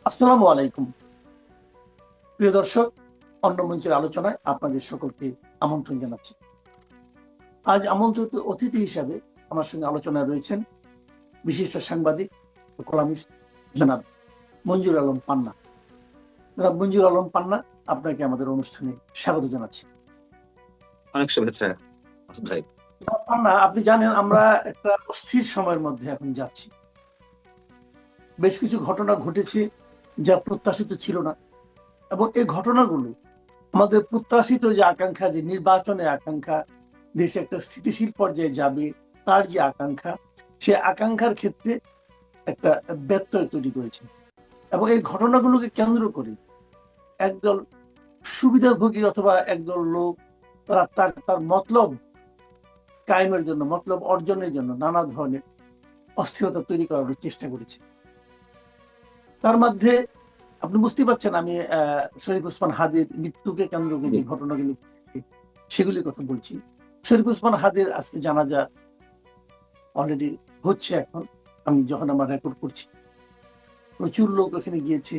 আসসালামু আলাইকুম। প্রিয় দর্শক, অন্য মঞ্চের আলোচনায় আপনাদের সকলকে আমন্ত্রণ জানাচ্ছি। আজ আমন্ত্রিত অতিথি হিসাবে আমার সঙ্গে আলোচনায় রয়েছেন বিশিষ্ট সাংবাদিক ও কলামিস্ট জনাব মঞ্জুর আলম পান্না। জনাব মঞ্জুর আলম পান্না, আপনাকে আমাদের অনুষ্ঠানে স্বাগত জানাচ্ছি। অনেক শুভেচ্ছা মাসুদ ভাই। জনাব পান্না, আপনি জানেন আমরা একটা অস্থির সময়ের মধ্যে এখন যাচ্ছি। বেশ কিছু ঘটনা ঘটেছে যা প্রত্যাশিত ছিল না, এবং এই ঘটনাগুলো আমাদের প্রত্যাশিত যে আকাঙ্ক্ষা, যে নির্বাচনের আকাঙ্ক্ষা, দেশে একটা স্থিতিশীল পর্যায়ে যাবে তার যে আকাঙ্ক্ষা, সে আকাঙ্ক্ষার ক্ষেত্রে একটা ব্যত্যয় তৈরি করেছে। এবং এই ঘটনাগুলোকে কেন্দ্র করে একদল সুবিধাভোগী অথবা একদল লোক তারা তার তার মতলব কায়েমের জন্য, মতলব অর্জনের জন্য নানা ধরনের অস্থিরতা তৈরি করার চেষ্টা করেছে। তার মধ্যে আপনি বুঝতে পারছেন আমি শরীফ ওসমান হাদির মৃত্যুকে কেন্দ্র করে যে ঘটনাগুলো ঘটেছে সেগুলির কথা বলছি। শরীফ ওসমান হাদির আজকে জানাজা অলরেডি হচ্ছে। এখন আমি যখন আমার রেকর্ড করছি, প্রচুর লোক ওখানে গিয়েছে।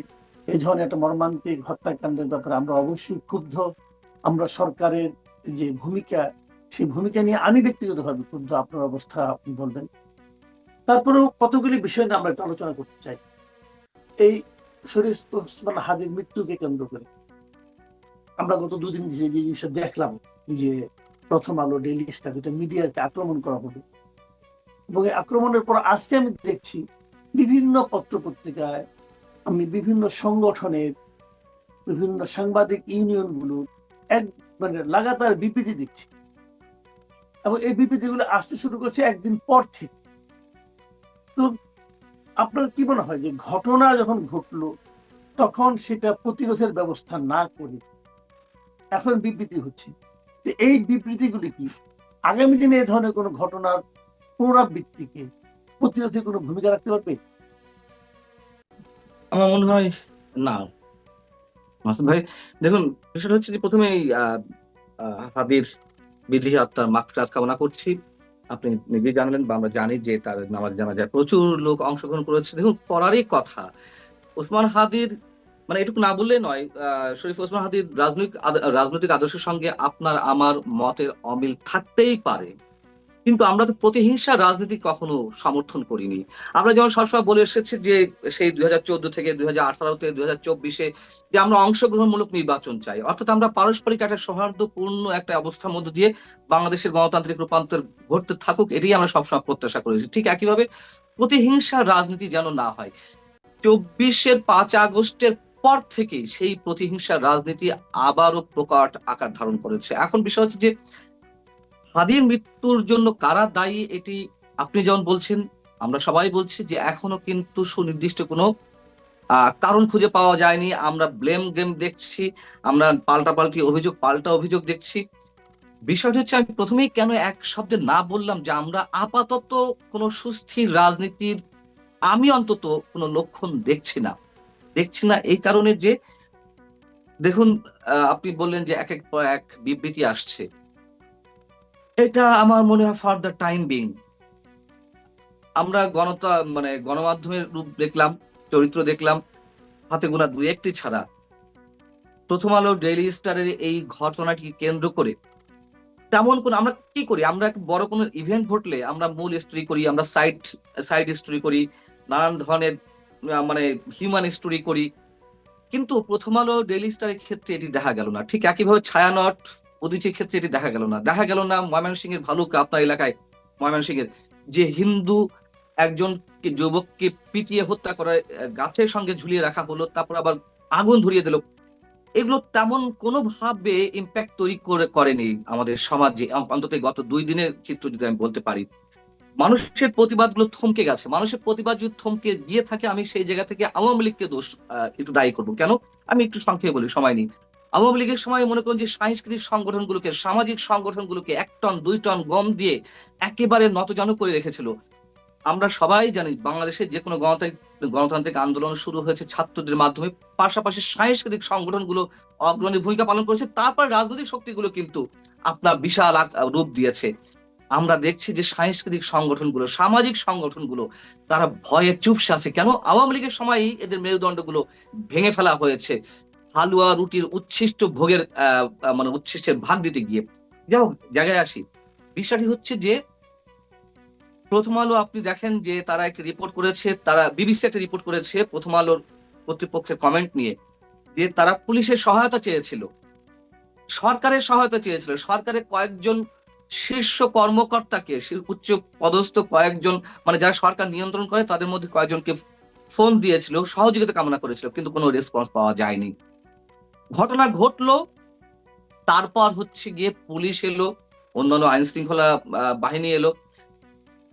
এই ধরনের একটা মর্মান্তিক হত্যাকাণ্ডের ব্যাপারে আমরা অবশ্যই ক্ষুব্ধ। আমরা সরকারের যে ভূমিকা, সেই ভূমিকা নিয়ে আমি ব্যক্তিগতভাবে ক্ষুব্ধ। আপনার অবস্থা আপনি বলবেন। তারপরেও কতগুলি বিষয় নিয়ে আমরা একটু আলোচনা করতে চাই। এই শরীফ ওসমান হাদির মৃত্যুকে কেন্দ্র করে আমরা গত দুদিন যে জিনিসটা দেখলাম, যে প্রথম আলো, ডেইলি স্টার, এটা মিডিয়াকে আক্রমণ করা হলো, এবং এই আক্রমণের পর আজকে আমি দেখছি বিভিন্ন পত্র পত্রিকায়, আমি বিভিন্ন সংগঠনের, বিভিন্ন সাংবাদিক ইউনিয়ন গুলো এক মানে লাগাতার বিবৃতি দিচ্ছি, এবং এই বিবৃতিগুলো আসতে শুরু করছে একদিন পর থেকে। তো আপনার কি মনে হয় যে ঘটনা যখন ঘটলো তখন সেটা প্রতিরোধের ব্যবস্থা না করে এখন বিবৃতি হচ্ছে, এই বিবৃতিগুলি কি আগামী দিনে এই ধরনের কোনো ঘটনার পুনরাবৃত্তিকে প্রতিরোধে কোনো ভূমিকা রাখতে পারবে? আমার মনে হয় না মাসুদ ভাই। দেখুন, বিষয়টা হচ্ছে যে প্রথমেই হাবির বিদেহী আত্মার মাগফিরাত কামনা করছি। আপনি নিজেই জানলেন বা আমরা জানি যে তার নামাজ জানাজায় প্রচুর লোক অংশগ্রহণ করেছে। দেখুন, পড়ারই কথা ওসমান হাদির, মানে এটুকু না বললে নয়। শরীফ ওসমান হাদির রাজনৈতিক আদর্শের সঙ্গে আপনার আমার মতের অমিল থাকতেই পারে, কিন্তু আমরা তো প্রতিহিংসার রাজনীতি কখনো সমর্থন করিনি। আমরা যেমন সবসময় বলে এসেছি যে সেই 2014 থেকে 2018-তে 2024-এ যে আমরা অংশগ্রহণমূলক নির্বাচন চাই, অর্থাৎ আমরা পারস্পরিক একটা সৌহার্দ্যপূর্ণ একটা অবস্থার মধ্য দিয়ে বাংলাদেশের গণতান্ত্রিক রূপান্তর ঘটতে থাকুক, এটাই আমরা সবসময় প্রত্যাশা করেছি। ঠিক একইভাবে প্রতিহিংসার রাজনীতি যেন না হয়। 24-এর 5 আগস্টের পর থেকে সেই প্রতিহিংসার রাজনীতি আবারও প্রকট আকার ধারণ করেছে। এখন বিষয় হচ্ছে যে হাদির মৃত্যুর জন্য কারা দায়ী, এটি আপনি যেমন বলছেন, আমরা সবাই বলছি যে এখনো কিন্তু সুনির্দিষ্ট কোনো কারণ খুঁজে পাওয়া যায়নি। আমরা ব্লেম গেম দেখছি, আমরা পাল্টা অভিযোগ দেখছি। বিষয়টা হচ্ছে, আমি প্রথমেই কেন এক শব্দে না বললাম যে আমরা আপাতত কোনো সুস্থির রাজনীতির আমি অন্তত কোনো লক্ষণ দেখছি না এই কারণে যে দেখুন, আপনি বললেন যে একের পর এক বিবৃতি আসছে। এটা আমার মনে হয় ফর দ্য টাইম বিং আমরা গণমাধ্যমের রূপ দেখলাম, চরিত্র দেখলাম হাতে গোনা দুই একটি ছাড়া। প্রথম আলো, ডেইলি স্টারের এই ঘটনাটি কেন্দ্র করে তেমন কোন আমরা কি করি, আমরা বড় কোনো ইভেন্ট ঘটলে আমরা মূল স্টোরি করি, আমরা সাইড স্টোরি করি, নানান ধরনের মানে হিউম্যান স্টোরি করি। কিন্তু প্রথম আলো, ডেইলি স্টারের ক্ষেত্রে এটি দেখা গেল না। ঠিক একইভাবে ছায়ানট, উদীচীর ক্ষেত্রে এটি দেখা গেল না ময়মনসিংহের ভালুকা, আপনার এলাকায় ময়মনসিংহের যে হিন্দু একজন যুবককে পিটিয়ে হত্যা করা, গাছের সঙ্গে ঝুলিয়ে রাখা হলো, তারপর আবার আগুন ধরিয়ে দিল। এগুলো তেমন কোনোভাবে ইম্প্যাক্ট তৈরি করেনি আমাদের সমাজে, অন্তত গত 2 দিনের চিত্র যদি আমি বলতে পারি। মানুষের প্রতিবাদগুলো থমকে গেছে। মানুষের প্রতিবাদ যদি থমকে গিয়ে থাকে, আমি সেই জায়গা থেকে আওয়ামী লীগকে দোষ একটু দায়ী করবো। কেন? আমি একটু সংক্ষেপে বলি, সময় নেই। আওয়ামী লীগের সময় মনে করুন যে সাংস্কৃতিক সংগঠনগুলোকে, সামাজিক সংগঠনগুলোকে 1 টন 2 টন গম দিয়ে একেবারে নতজানু করে রেখেছিল। আমরা সবাই জানি বাংলাদেশের যে কোনো গণতান্ত্রিক আন্দোলন শুরু হয়েছে ছাত্রদের মাধ্যমে, পাশাপাশি সাংস্কৃতিক সংগঠনগুলো অগ্রণী ভূমিকা পালন করেছে, তারপর রাজনৈতিক শক্তিগুলো কিন্তু আপনার বিশাল রূপ দিয়েছে। আমরা দেখছি যে সাংস্কৃতিক সংগঠনগুলো, সামাজিক সংগঠনগুলো তারা ভয়ে চুপসে আছে। কেন? আওয়ামী লীগের সময়ই এদের মেরুদণ্ডগুলো ভেঙে ফেলা হয়েছে হালুয়া রুটির উচ্ছিষ্ট ভোগের মানে উচ্ছিষ্টের ভাগ দিতে গিয়ে। যাই হোক, জায়গায় আসি। বিষয়টি হচ্ছে যে প্রথম আলো আপনি দেখেন যে তারা একটা রিপোর্ট করেছে, তারা বিবিসি একটা রিপোর্ট করেছে প্রথম আলোর কর্তৃপক্ষের কমেন্ট নিয়ে, যে তারা পুলিশের সহায়তা চেয়েছিল, সরকারের সহায়তা চেয়েছিল। সরকারের কয়েকজন শীর্ষ কর্মকর্তাকে, উচ্চ পদস্থ কয়েকজন, মানে যারা সরকার নিয়ন্ত্রণ করে তাদের মধ্যে কয়েকজনকে ফোন দিয়েছিল, সহযোগিতা কামনা করেছিল, কিন্তু কোনো রেসপন্স পাওয়া যায়নি। ঘটনা ঘটলো, তারপর হচ্ছে গিয়ে পুলিশ এলো, অন্যান্য আইন শৃঙ্খলা বাহিনী এলো,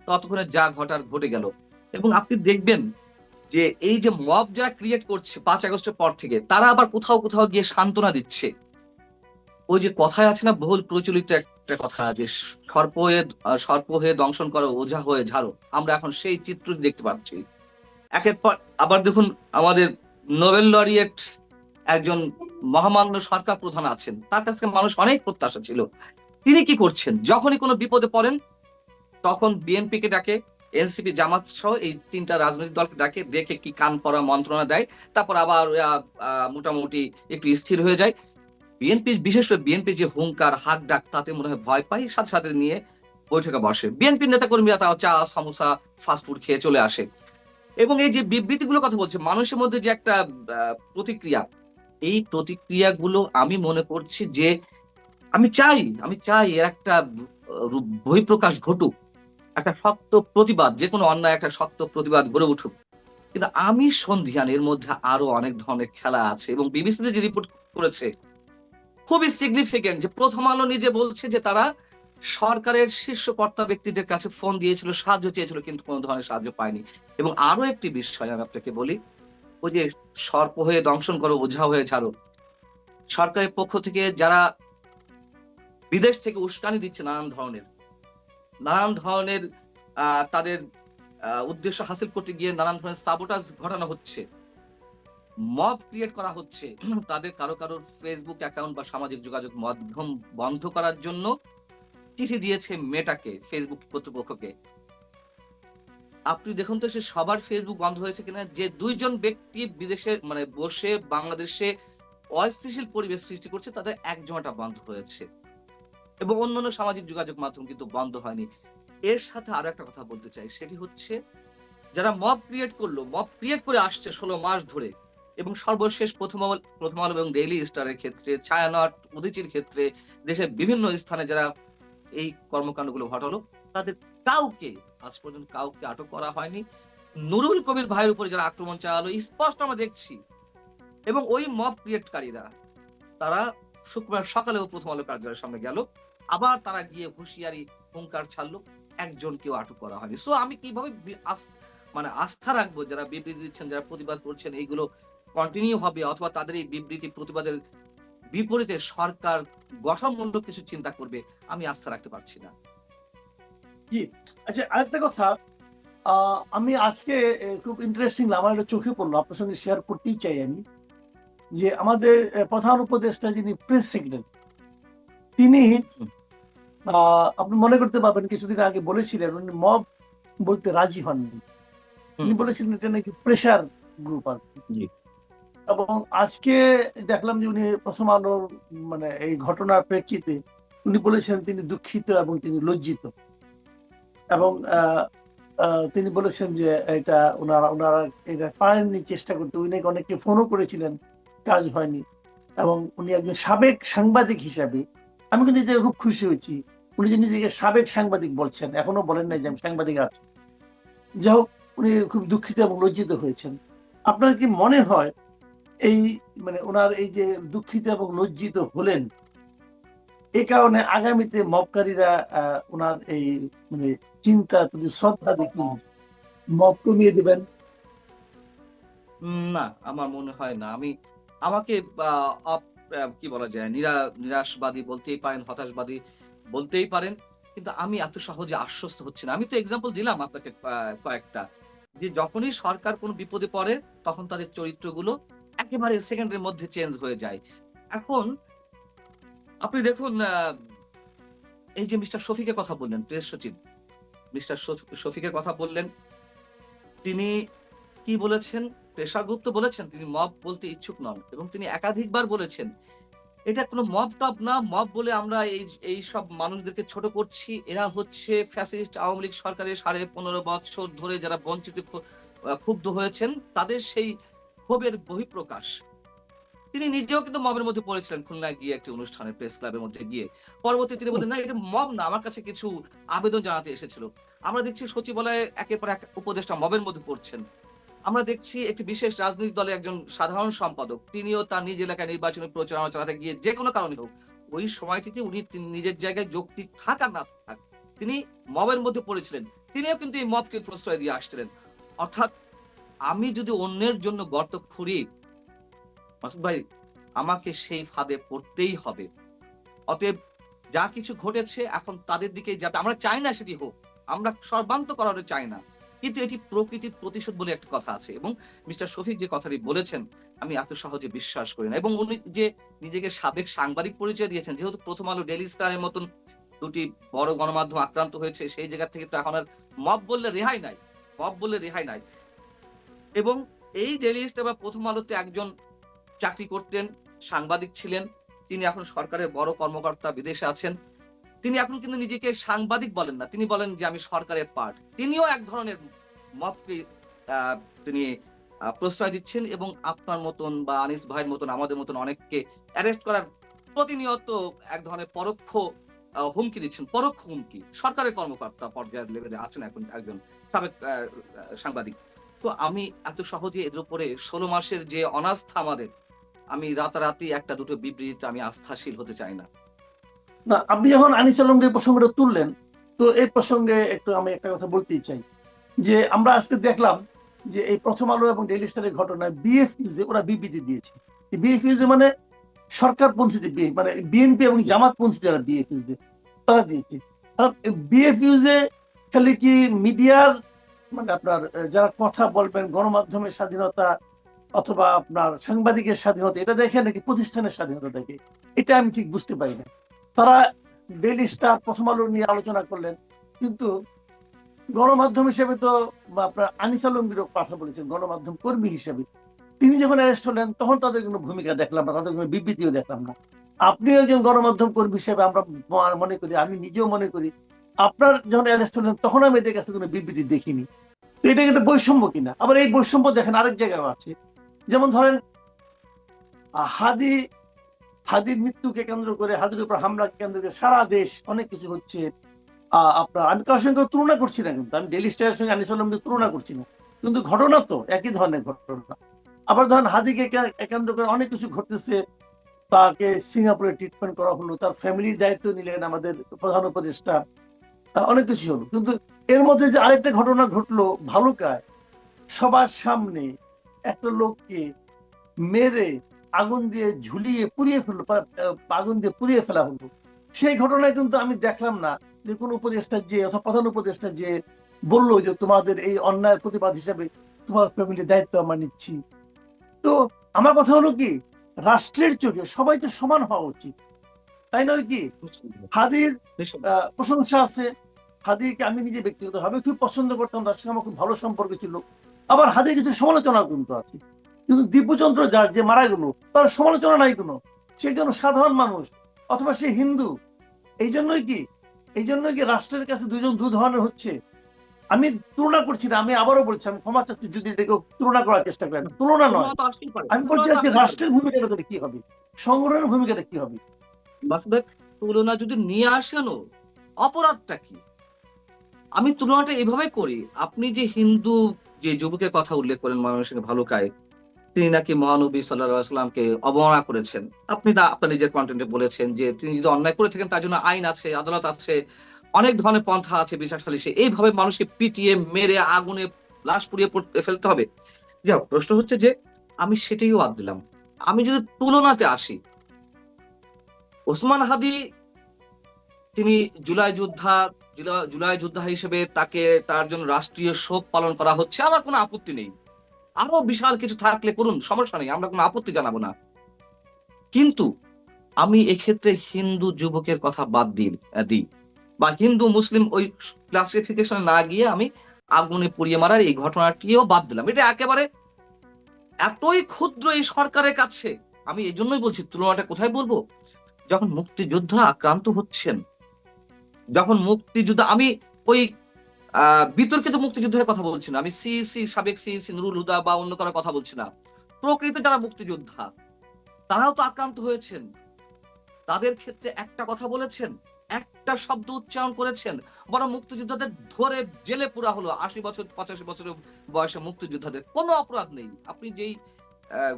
ততক্ষণে যা ঘটার ঘটে গেল। এবং আপনি দেখবেন যে এই যে মব যারা ক্রিয়েট করছে 5 আগস্টের পর থেকে, তারা আবার কোথাও কোথাও গিয়ে সান্ত্বনা দিচ্ছে। ওই যে কথায় আছে না, বহুল প্রচলিত একটা কথা, যে সর্প হয়ে দংশন করো, ওঝা হয়ে ঝাড়ো। আমরা এখন সেই চিত্র দেখতে পাচ্ছি। একের পর আবার দেখুন, আমাদের নোবেল লরিয়েট একজন মহামান্য সরকার প্রধান আছেন, তার কাছে মানুষ অনেক প্রত্যাশা ছিল। তিনি কি করছেন? যখনই কোনো বিপদে পড়েন তখন বিএনপি কে ডাকে, এনসিপি, জামাত সহ এই 3টা রাজনৈতিক দলকে ডাকে, ডেকে কি কান পড়া মন্ত্রণা দেয়। তারপর আবার মোটামুটি একটু স্থির হয়ে যায়। বিএনপি, বিশেষ করে বিএনপি যে হুঙ্কার হাক ডাক, তাতে মনে হয় ভয় পাই, সাথে সাথে নিয়ে বৈঠকে বসে। বিএনপির নেতা কর্মীরা তাও চা সমোসা ফাস্টফুড খেয়ে চলে আসে। এবং এই যে বিবৃতিগুলো কথা বলছে, মানুষের মধ্যে যে একটা প্রতিক্রিয়া, এই প্রতিক্রিয়াগুলো আমি মনে করছি যে আমি চাই এর একটা বহিঃপ্রকাশ ঘটুক, একটা শক্ত প্রতিবাদ, যে কোনো অন্যায় একটা শক্ত প্রতিবাদ গড়ে উঠুক। কিন্তু আমি সন্ধিহান এর মধ্যে আরো অনেক ধরনের খেলা আছে। এবং বিবিসিতে যে রিপোর্ট করেছে খুবই সিগনিফিকেন্ট, যে প্রথম আলো নিজে বলছে যে তারা সরকারের শীর্ষ কর্তা ব্যক্তিদের কাছে ফোন দিয়েছিল, সাহায্য চেয়েছিল, কিন্তু কোনো ধরনের সাহায্য পায়নি। এবং আরো একটি বিষয় আমি আপনাকে বলি, ওই যে সর্প হয়ে দংশন করো, ওঝা হয়ে ছাড়ো, সরকারের পক্ষ থেকে যারা বিদেশ থেকে উস্কানি দিচ্ছে নানান ধরনের তাদের উদ্দেশ্য হাসিল করতে গিয়ে নানান ধরনের সাবোটাজ ঘটানো হচ্ছে, মব ক্রিয়েট করা হচ্ছে, তাদের কারো কারোর ফেসবুক অ্যাকাউন্ট বা সামাজিক যোগাযোগ মাধ্যম বন্ধ করার জন্য চিঠি দিয়েছে মেটাকে, ফেসবুক কর্তৃপক্ষকে। আপনি দেখুন তো সে সবার ফেসবুক বন্ধ হয়েছে কিনা। যে 2জন ব্যক্তি বিদেশে মানে বসে বাংলাদেশে অস্থিতিশীল পরিবেশ সৃষ্টি করছে, তাদের একজনটা বন্ধ হয়েছে, এবং অন্যান্য সামাজিক যোগাযোগ মাধ্যম কিন্তু বন্ধ হয়নি। এর সাথে আরো একটা কথা বলতে চাই, সেটি হচ্ছে যারা মব ক্রিয়েট করলো, মব ক্রিয়েট করে আসছে 16 মাস ধরে, এবং সর্বশেষ প্রথম আলো এবং ডেইলি স্টারের ক্ষেত্রে, ছায়ানট, উদীচীর ক্ষেত্রে, দেশের বিভিন্ন স্থানে যারা এই কর্মকাণ্ডগুলো ঘটালো, তাদের কাউকে আজ পর্যন্ত কাউকে আটক করা হয়নি। নুরুল কবির ভাইয়ের উপরে যারা আক্রমণ চালালো, স্পষ্ট আমরা দেখছি। এবং ওই মব ক্রিয়েটকারীরা তারা শুক্রবার সকালেও প্রথম আলো কার্যালয়ের সামনে গেল, আবার তারা গিয়ে হুঁশিয়ারি হুঙ্কার ছাড়লো, একজনকেও আটক করা হয়নি। সো আমি কিভাবে মানে আস্থা রাখবো যারা বিবৃতি দিচ্ছেন, যারা প্রতিবাদ করছেন, এইগুলো কন্টিনিউ হবে, অথবা তাদের এই বিবৃতি প্রতিবাদের বিপরীতে সরকার গঠনমূলক কিছু চিন্তা করবে, আমি আস্থা রাখতে পারছি না। জি, আচ্ছা, আরেকটা কথা, আমি আজকে খুব ইন্টারেস্টিং, আমার এটা চোখে পড়লো, আপনার সঙ্গে শেয়ার করতেই চাই আমি, যে আমাদের প্রধান উপদেষ্টা যিনি প্রেস সেক্রেটারি, তিনি আপনি মনে করতে পারবেন কিছুদিন আগে বলেছিলেন উনি মব বলতে রাজি হননি। তিনি বলেছিলেন এটা নাকি প্রেশার গ্রুপ আর কি। এবং আজকে দেখলাম যে উনি প্রথম আলোর মানে এই ঘটনার প্রেক্ষিতে উনি বলেছেন তিনি দুঃখিত এবং তিনি লজ্জিত, এবং তিনি বলেছেন যে এটা ওনারা এটা পারেননি চেষ্টা করতে, উনি অনেককে ফোনও করেছিলেন, কাজ হয়নি। এবং উনি একজন সাবেক সাংবাদিক হিসাবে আমি কিন্তু এতে খুব খুশি হয়েছি, উনি যে নিজেকে সাবেক সাংবাদিক বলছেন, এখনো বলেন নাই যে আমি সাংবাদিক আছি। যাই হোক, উনি খুব দুঃখিত এবং লজ্জিত হয়েছেন। আপনার কি মনে হয় এই মানে ওনার এই যে দুঃখিত এবং লজ্জিত হলেন, এই কারণে আগামীতে মবকারীরা ওনার এই মানে চিন্তা প্রতি শ্রদ্ধা দেখিয়ে মব কমিয়ে দেবেন? না, আমার মনে হয় না। আমাকে কি বলা যায়, নিরাশবাদী বলতেই পারেন, হতাশবাদী বলতেই পারেন। কিন্তু আমি এত সহজে আশ্বস্ত হচ্ছি না। আমি তো এক্সাম্পল দিলাম আপনাকে কয়েকটা। যে যখনই সরকার কোনো বিপদে পড়ে, তখন তাদের চরিত্রগুলো একেবারে সেকেন্ডের মধ্যে চেঞ্জ হয়ে যায়। এখন আপনি দেখুন, এই যে মিস্টার শফিকের কথা বললেন, প্রেস সচিব মিস্টার শফিকের কথা বললেন, তিনি কি বলেছেন? প্রেসার গ্রুপ তো বলেছেন তিনি মব বলতে ইচ্ছুক নন এবং তিনি একাধিকবার বলেছেন এটা কোনো মব টব না, মব বলে আমরা এই সব মানুষদেরকে ছোট করছি, এরা হচ্ছে ফ্যাসিস্ট আওয়ামী লীগ সরকারের 15.5 বছর ধরে যারা বঞ্চিত ক্ষুব্ধ হয়েছেন তাদের সেই ক্ষোভের বহিঃপ্রকাশ। তিনি নিজেও কিন্তু মবের মধ্যে পড়েছিলেন খুলনায় গিয়ে একটি অনুষ্ঠানে, প্রেস ক্লাবের মধ্যে গিয়ে। পরবর্তী তিনি বললেন, না এটা মব না, আমার কাছে কিছু আবেদন জানাতে এসেছিল। আমরা দেখছি সচিবালয়ে একের পর এক উপদেষ্টা মবের মধ্যে পড়ছেন। আমরা দেখছি একটি বিশেষ রাজনৈতিক দলের একজন সাধারণ সম্পাদক, তিনিও তার নিজ এলাকায় নির্বাচনী প্রচারণা চালাতে গিয়ে যে কোনো কারণে হোক, ওই সময়টিতে উনি নিজের জায়গায় যৌক্তিক থাক আর না থাক, তিনি মবের মধ্যে পড়েছিলেন। তিনিও কিন্তু এই মবকে প্রশ্রয় দিয়ে আসছিলেন। অর্থাৎ আমি যদি অন্যের জন্য গর্ত খুঁড়ি, মাসুদ ভাই, আমাকে সেই ফাঁদে পড়তেই হবে। অতএব যা কিছু ঘটেছে এখন তাদের দিকেই যাবে। আমরা চাই না সেটি হোক, আমরা সর্বান্তকরণে চাই না, কিন্তু এটি প্রকৃতির প্রতিশোধ বলে একটা কথা আছে এবং মিস্টার শফিক যে কথাটি বলেছেন আমি এত সহজে বিশ্বাস করি না। এবং উনি যে নিজেকে সাবেক সাংবাদিক পরিচয় দিয়েছেন, যেহেতু প্রথম আলো, ডেইলি স্টারের মতন দুটি বড় গণমাধ্যম আক্রান্ত হয়েছে, সেই জায়গা থেকে তো এখন আর মব বললে রেহাই নাই, মব বললে রেহাই নাই। এবং এই ডেইলি স্টার বা প্রথম আলোতে একজন চাকরি করতেন, সাংবাদিক ছিলেন, তিনি এখন সরকারের বড় কর্মকর্তা, বিদেশে আছেন। তিনি এখন কিন্তু নিজেকে সাংবাদিক বলেন না, তিনি বলেন যে আমি সরকারের পার্ট। তিনিও এক ধরনের মতকে তিনি প্রশ্রয় দিচ্ছেন এবং আপনার মতন বা আনিস ভাইয়ের মতন, আমাদের মতন অনেককে অ্যারেস্ট করার প্রতিনিয়ত এক ধরনের পরোক্ষ হুমকি দিচ্ছেন, পরোক্ষ হুমকি। সরকারের কর্মকর্তা পর্যায়ের লেভেলে আছেন এখন একজন সাবেক সাংবাদিক। তো আমি এত সহজে এদের উপরে 16 মাসের যে অনাস্থা আমাদের, আমি রাতারাতি একটা দুটো বিবৃতিতে আমি আস্থাশীল হতে চাই না। না, আপনি যখন আনিস আলমগীর প্রসঙ্গটা তুললেন, তো এই প্রসঙ্গে একটু আমি একটা কথা বলতেই চাই যে আমরা আজকে দেখলাম যে এই প্রথম আলো এবং ডেইলি স্টারের ঘটনায় বিএফইউজে ওরা বিবৃতি দিয়েছে। বিএফইউজে মানে সরকারপন্থী, মানে বিএনপি এবং জামাতপন্থী যারা বিএফইউজে তারা দিয়েছে। বিএফইউজে খালি কি মিডিয়ার, মানে আপনার যারা কথা বলবেন, গণমাধ্যমের স্বাধীনতা অথবা আপনার সাংবাদিকের স্বাধীনতা এটা দেখে নাকি প্রতিষ্ঠানের স্বাধীনতা দেখে, এটা আমি ঠিক বুঝতে পারি না। তারা ডেইলি স্টার, প্রথম আলো নিয়ে আলোচনা করলেন, কিন্তু গণমাধ্যম হিসেবে তো আপনার আনিস আলমগীরও কথা বলেছেন গণমাধ্যম কর্মী হিসেবে। তিনি যখন অ্যারেস্ট হলেন তখন তাদের কোনো ভূমিকা দেখলাম না, তাদের কোনো বিবৃতিও দেখলাম না। আপনিও একজন গণমাধ্যম কর্মী হিসেবে আমরা মনে করি, আমি নিজেও মনে করি, আপনার যখন অ্যারেস্ট হলেন তখন আমি এদের কাছে কোনো বিবৃতি দেখিনি। তো এটা একটা বৈষম্য কিনা? আবার এই বৈষম্য দেখেন আরেক জায়গায় আছে। যেমন ধরেন হাদির মৃত্যুকে কেন্দ্র করে, হাদির উপর হামলাকে কেন্দ্র করে সারা দেশ অনেক কিছু হচ্ছে। আপনার আমি কারোর সঙ্গে তুলনা করছি না, কিন্তু আমি ডেইলি স্টারের সঙ্গে আনিস আলমকে তুলনা করছি না, কিন্তু ঘটনা তো একই ধরনের ঘটনা। আবার ধরেন হাদিকে কেন্দ্র করে অনেক কিছু ঘটতেছে, তাকে সিঙ্গাপুরে ট্রিটমেন্ট করা হলো, তার ফ্যামিলির দায়িত্ব নিলেন আমাদের প্রধান উপদেষ্টা, অনেক কিছু হলো। কিন্তু এর মধ্যে যে আরেকটা ঘটনা ঘটলো, ভালুকায় সবার সামনে একটা লোককে মেরে আগুন দিয়ে ঝুলিয়ে পুড়িয়ে ফেললো, আগুন দিয়ে পুড়িয়ে ফেলা হলো। সেই ঘটনায় কিন্তু আমি দেখলাম না যে কোন উপদেষ্টা যে অথবা প্রধান উপদেষ্টা যে বললো যে তোমাদের এই অন্যায়ের প্রতিবাদ হিসাবে তোমার ফ্যামিলির দায়িত্ব আমরা নিচ্ছি। তো আমার কথা হলো কি, রাষ্ট্রের চোখে সবাই তো সমান হওয়া উচিত, তাই নয় কি? হাদির প্রশংসা আছে, হাদিকে আমি নিজে ব্যক্তিগতভাবে খুব পছন্দ করতাম, তার সঙ্গে আমার খুব ভালো সম্পর্ক ছিল। আবার হাদির কিছু সমালোচনা কিন্তু আছে, কিন্তু দিব্যচন্দ্র যার যে মারা গেল তার সমালোচনা নাই কোনো, সে একজন সাধারণ মানুষ অথবা সে হিন্দু। এই জন্যই কি রাষ্ট্রের কাছে দুইজন দু ধরনের হচ্ছে। আমি তুলনা করছি না, আমি আবারও বলছি, আমি ক্ষমা চাচ্ছি যদি এটাকে তুলনা করার চেষ্টা করেন, তুলনা নয়। আমি বলছি যে রাষ্ট্রের ভূমিকাটা কি হবে, সংগঠনের ভূমিকাটা কি হবে। তুলনা যদি নিয়ে আসেন, অপরাধটা কি? আমি তুলনাটা এভাবে করি, আপনি যে হিন্দু যে যুবকের কথা উল্লেখ করেন ময়মনসিংহের ভালুকায়, তিনি নাকি মহানবী সাল্লাল্লাহু আলাইহি ওয়াসাল্লামকে অবমাননা করেছেন। আপনি আপনার নিজের কন্টেন্টে বলেছেন যে তিনি যদি অন্যায় করে থাকেন তার জন্য আইন আছে, আদালত আছে, অনেক ধরনের পন্থা আছে বিচার সালিসে। এইভাবে মানুষকে পিটিয়ে মেরে আগুনে লাশ পুড়িয়ে ফেলতে হবে? যাও, প্রশ্ন হচ্ছে যে আমি সেটাইও বাদ দিলাম। আমি যদি তুলনাতে আসি, ওসমান হাদি তিনি জুলাই যোদ্ধা হিসেবে তাকে, তার জন্য রাষ্ট্রীয় শোক পালন করা হচ্ছে, আমার কোনো আপত্তি নেই। আরো বিশাল কিছু থাকলে করুন, সমস্যা নেই, আমরা কোনো আপত্তি জানাবো না। কিন্তু আমি এক্ষেত্রে হিন্দু যুবকের কথা বাদ দিই। বা হিন্দু মুসলিম ওই ক্লাসিফিকেশনে না গিয়ে আমি আগুনে পুড়িয়ে মারার এই ঘটনাটিও বাদ দিলাম। এটা একেবারে এতই ক্ষুদ্র এই সরকারের কাছে। আমি এই জন্যই বলছি তুলনাটা কোথায় বলবো, যখন মুক্তিযোদ্ধারা আক্রান্ত হচ্ছেন, যখন মুক্তিযোদ্ধা, আমি ওই বিতর্কিত মুক্তিযুদ্ধের কথা বলছি না, আমি সিইসি সাবেক সিইসি নুরুল হুদা বা অন্য কারো কথা বলছি না, প্রকৃত যারা মুক্তিযোদ্ধা তারাও তো আক্রান্ত হয়েছেন। তাদের ক্ষেত্রে একটা কথা বলেছেন, একটা শব্দ উচ্চারণ করেছেন, বরং মুক্তিযোদ্ধাদের ধরে জেলে পুরা হলো। ৮০ বছর ৮৫ বছরের বয়সে মুক্তিযোদ্ধাদের কোনো অপরাধ নেই। আপনি যেই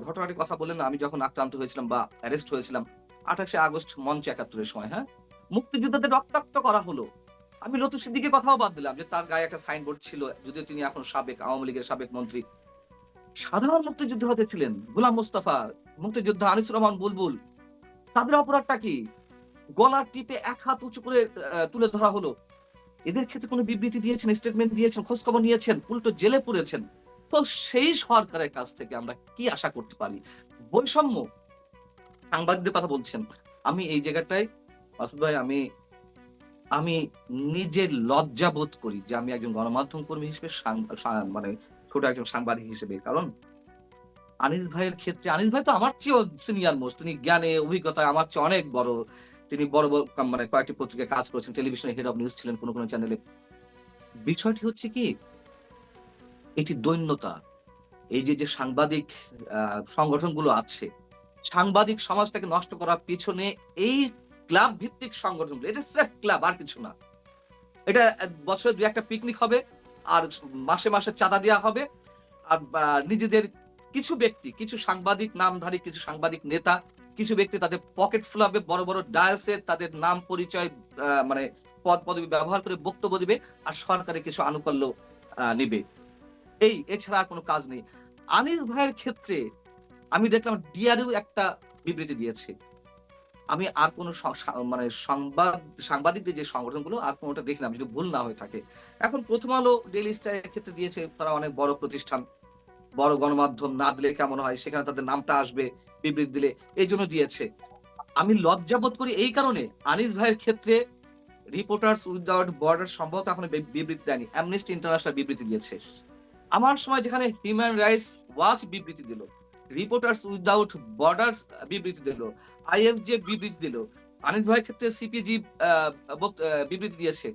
ঘটনাটির কথা বললেন, আমি যখন আক্রান্ত হয়েছিলাম বা অ্যারেস্ট হয়েছিলাম ২৮শে আগস্ট মঞ্চ ৭১ এর সময়, হ্যাঁ? মুক্তিযোদ্ধাদের রক্তাক্ত করা হলো। আমি লতিফ সিদ্দিকীর কথাও বাদ দিলাম যে তার গায়ে একটা সাইনবোর্ড ছিল, যদিও তিনি এখন সাবেক আওয়ামী লীগের সাবেক মন্ত্রী। সাধারণ মুক্তিযোদ্ধা ছিলেন গোলাম মোস্তফা, মুক্তিযোদ্ধা আনিসুর রহমান বুলবুল। তাদের অপরাধটা কি? গলা টিপে এক হাত উঁচু করে তুলে ধরা হলো। এদের ক্ষেত্রে কোনো বিবৃতি দিয়েছেন, স্টেটমেন্ট দিয়েছেন, খোঁজখবর নিয়েছেন? উল্টো জেলে পুরেছেন। তো সেই সরকারের কাছ থেকে আমরা কি আশা করতে পারি? বৈষম্য, সাংবাদিকদের কথা বলছেন। আমি এই জায়গাটায় মাসুদ ভাই, আমি আমি নিজে লজ্জা বোধ করি যে আমি একজন গণমাধ্যম কর্মী হিসেবে মানে ছোট একজন সাংবাদিক হিসেবে। কারণ আনিস ভাইয়ের ক্ষেত্রে, আনিস ভাই তো আমার চেয়েও সিনিয়র মোস্ট। তিনি জ্ঞানে, অভিজ্ঞতায় আমার চেয়ে অনেক বড়। তিনি বড়, বড় মানে কয়েকটি পত্রিকায় কাজ করেছেন। টেলিভিশনে হেড অফ নিউজ ছিলেন কোন চ্যানেলে। বিষয়টি হচ্ছে কি, এটি দৈন্যতা। এই যে সাংবাদিক আ সংগঠনগুলো আছে, সাংবাদিক সমাজটাকে নষ্ট করার পেছনে এই ক্লাব ভিত্তিক সংগঠনগুলো, এটা স্রেফ ক্লাব, আর কিছু না। এটা বছরে ২-১ টা পিকনিক হবে, আর মাসে, মাসে চাঁদা দেয়া হবে। আর নিজেদের কিছু ব্যক্তি, কিছু সাংবাদিক নামধারী কিছু সাংবাদিক নেতা, কিছু ব্যক্তি তাদের পকেট ফুলাবে, বড়, বড় ডায়াসে তাদের নাম পরিচয় মানে পদ-পদবি ব্যবহার করে বক্তব্য দিবে, আর সরকারের কিছু আনুকূল্য নিবে। এছাড়া আর কোন কাজ নেই। আনিস ভাইয়ের ক্ষেত্রে আমি দেখলাম ডিআরইউ একটা বিবৃতি দিয়েছে। আমি আর কোন মানে সাংবাদিকদের যে সংগঠনগুলো আর কোনটা দেখলাম, যদি ভুল না হয়ে থাকে। এখন 'প্রথম আলো', 'ডেইলি স্টার' এর ক্ষেত্রে দিয়েছে, তারা অনেক বড় প্রতিষ্ঠান। বড় গণমাধ্যম, না দিলে কেমন হয়? সেখানে তাদের নামটা আসবে বিবৃতি দিলে। এইজন্য দিয়েছে। আমি লজ্জাবোধ করি এই কারণে, আনিস ভাইয়ের ক্ষেত্রে রিপোর্টার্স উইথআউট বর্ডার সম্ভবত এখনো বিবৃতি দেয়নি। অ্যামনেস্টি ইন্টারন্যাশনাল বিবৃতি দিয়েছে। আমার সময় যেখানে হিউম্যান রাইটস ওয়াচ বিবৃতি দিল, রিপোর্টার্স উইথআউট বর্ডারস বিবৃতি দিল, আইএফজে বিবৃতি দিল। আনিস ভাইয়ের ক্ষেত্রে সিপিজি বিবৃতি দিয়েছে।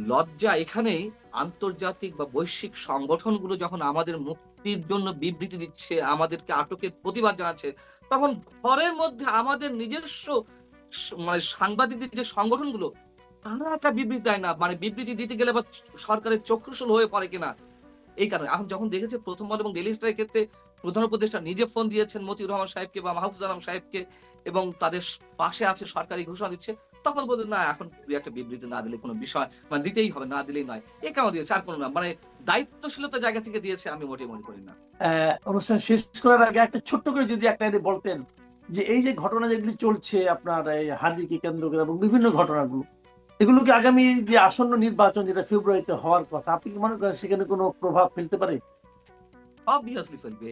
লজ্জা এখানেই, আন্তর্জাতিক বা বৈশ্বিক সংগঠনগুলো যখন আমাদের মুক্তির জন্য বিবৃতি দিচ্ছে, আমাদেরকে আটকের প্রতিবাদ জানাচ্ছে, তখন ঘরের মধ্যে আমাদের নিজস্ব মানে সাংবাদিকদের যে সংগঠনগুলো, তারা একটা বিবৃতি দেয় না। মানে বিবৃতি দিতে গেলে আবার সরকারের চক্ষুশূল হয়ে পড়ে কিনা, এই কারণে। এখন যখন দেখেছে 'প্রথম আলো' এবং 'ডেইলি স্টার' এর ক্ষেত্রে প্রধান উপদেষ্টা নিজে ফোন দিয়েছেন মতিউর রহমান সাহেবকে বা মাহফুজুর আলম সাহেবকে, এবং তাদের পাশে আছে, সরকারি ঘোষণা দিচ্ছে, তখন বললেন না, এখন ২-১ টা বিবৃতি না দিলে কোনো বিষয়, মানে দিতেই হবে, না দিলেই নয়। এ কেন দিয়েছে? আর কোনো না। মানে দায়িত্বশীলতার জায়গা থেকে দিয়েছে আমি মোটেই মনে করি না। অনুষ্ঠান শেষ করার আগে একটা ছোট্ট করে যদি একটা যদি বলতেন যে এই যে ঘটনা যেগুলি চলছে আপনার এই হাদিকে কেন্দ্র করে এবং বিভিন্ন ঘটনাগুলো, এগুলো কি আগামী যে আসন্ন নির্বাচন যেটা ফেব্রুয়ারিতে হওয়ার কথা, আপনি কি মনে করেন সেখানে কোনো প্রভাব ফেলতে পারে? অবভিয়াসলি ফেলবে।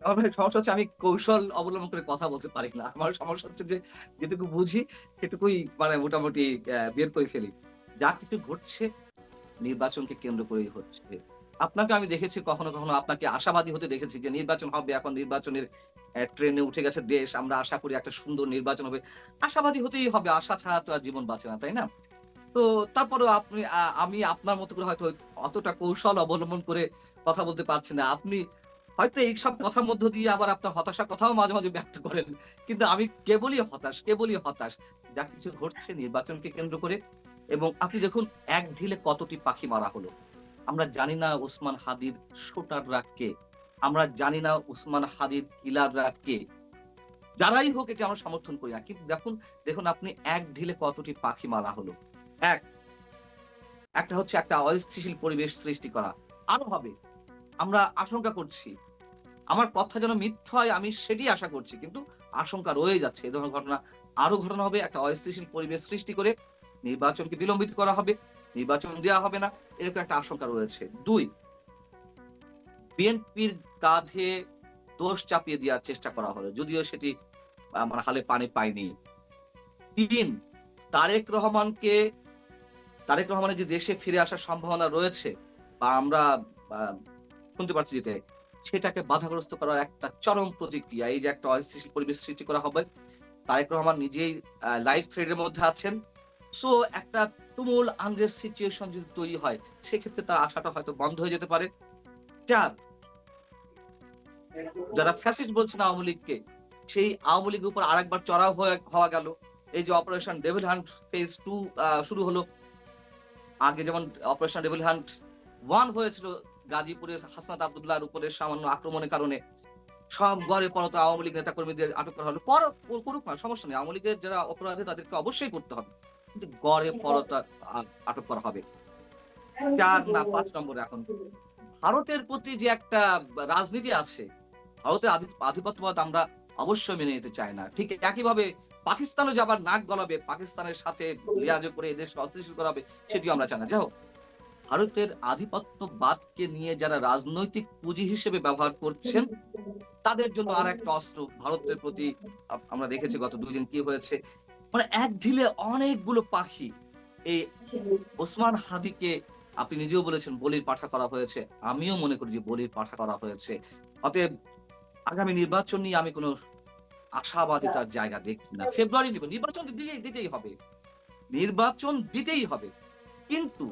আমার ভাই সমস্যা হচ্ছে, আমি কৌশল অবলম্বন করে কথা বলতে পারি না। আমার সমস্যা হচ্ছে যে যেটুকু বুঝি সেটুকুই মানে মোটামুটি বের করে ফেলি। যা কিছু ঘটছে নির্বাচনকে কেন্দ্র করেই হচ্ছে। আপনাকে আমি দেখেছি কখনো, কখনো আপনাকে আশাবাদী হতে দেখেছি যে নির্বাচন হবে, এখন নির্বাচনের ট্রেনে উঠে গেছে দেশ। আমরা আশা করি একটা সুন্দর নির্বাচন হবে। আশাবাদী হতেই হবে। আশা ছাড়া তো আর জীবন বাঁচে না, তাই না? তো তারপরেও আপনি আমি আপনার মতো করে হয়তো অতটা কৌশল অবলম্বন করে কথা বলতে পারছি না। আপনি হয়তো এইসব কথার মধ্য দিয়ে আবার আপনার হতাশার কথাও মাঝে, মাঝে ব্যক্ত করেন। কিন্তু আমি কেবলই হতাশ, কেবলই হতাশ। যা কিছু ঘটছে নির্বাচনকে কেন্দ্র করে, এবং আপনি দেখুন এক ঢিলে কতটি পাখি মারা হলো। আমরা জানি না ওসমান হাদির শুটাররা কে? আমরা জানি না ওসমান হাদির কিলাররা কে? যারাই হোক, একে আমরা সমর্থন করি না। কিন্তু দেখুন আপনি এক ঢিলে কতটি পাখি মারা হলো। এক একটা হচ্ছে একটা অস্থিতিশীল পরিবেশ সৃষ্টি করা। আরো হবে। আমরা আশঙ্কা করছি। আমার কথা যেন মিথ্যা হয়, আমি সেটিই আশা করছি। কিন্তু আশঙ্কা রয়ে যাচ্ছে। এ ধরনের ঘটনা আরো ঘটনা হবে। একটা অস্থিতিশীল পরিবেশ সৃষ্টি করে নির্বাচনকে বিলম্বিত করা হবে। নির্বাচন দেয়া হবে না। এরকম একটা আশঙ্কা রয়েছে। ২, বিএনপির কাঁধে দোষ চাপিয়ে দেওয়ার চেষ্টা করা হলো। যদিও সেটি মানে হালে পানি পায়নি। ৩, তারেক রহমানের যে দেশে ফিরে আসার সম্ভাবনা রয়েছে বা আমরা আহ, শুনতে পাচ্ছি যেটা, সেটাকে বাধাগ্রস্ত করার একটা চরম প্রতিক্রিয়া, এই যে একটা অস্থিতিশীল পরিবেশ সৃষ্টি করা হবে। তারেক রহমান নিজেই লাইফ থ্রেডের মধ্যে আছেন। সো একটা তুমুল আনরেস্ট সিচুয়েশন যদি তৈরি হয়, সেক্ষেত্রে তার আশাটা হয়তো বন্ধ হয়ে যেতে পারে। চার, যারা ফ্যাসিস্ট বলছেন আওয়ামী লীগকে, সেই আওয়ামী লীগের উপর আরেকবার চড়াও হওয়া গেল। এই যে অপারেশন ডেভিল হান্ট ফেজ 2 শুরু হলো। আগে যেমন অপারেশন ডেভিল হান্ট 1 হয়েছিল গাজীপুরে হাসনাত আব্দুল্লাহর উপরে সামান্য আক্রমণের কারণে, সব গড়ে পরত আওয়ামী লীগ নেতা কর্মীদের আটক করা হলো। করুক না, সমস্যা নেই, আওয়ামী লীগের যারা অপরাধী তাদেরকে অবশ্যই করতে হবে, কিন্তু গড়ে পরতা আটক করা হবে। 4 না 5 নম্বরে এখন ভারতের প্রতি যে একটা রাজনীতি আছে, ভারতের আধিপত্যবাদ আমরা অবশ্যই মেনে নিতে চাই না। ঠিক একইভাবে পাকিস্তানও যে আবার নাক গলাবে, পাকিস্তানের সাথে লিয়াজো করে এদেশ অস্থিতিশীল করাবে, সেটিও আমরা চাই না। যাই হোক, ভারতের আধিপত্যবাদকে নিয়ে যারা রাজনৈতিক পুঁজি হিসেবে ব্যবহার করছেন, তাদের জন্য আর একটা অস্ত্র ভারতের প্রতি। আমরা দেখেছি গত 2 দিন কি হয়েছে, মানে এক ঢিলে অনেকগুলো পাখি। এই ওসমান হাদিকে আপনি নিজেও বলেছেন বলির পাঠা করা হয়েছে, আমিও মনে করি যে বলির পাঠা করা হয়েছে। অতএব আগামী নির্বাচন নিয়ে আমি কোনো আশাবাদিতার জায়গা দেখছি না। ফেব্রুয়ারি নির্বাচন দিতেই হবে, নির্বাচন দিতেই হবে। কিন্তু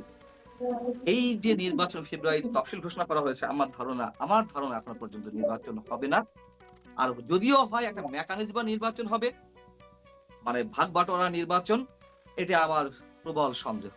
এই যে নির্বাচন ফেব্রুয়ারিতে তফসিল ঘোষণা করা হয়েছে, আমার ধারণা এখনো পর্যন্ত নির্বাচন হবে না। আর যদিও হয়, একটা মেকানিজম নির্বাচন হবে, মানে ভাগ বাটোয়ারা নির্বাচন, এটা আমার প্রবল সন্দেহ।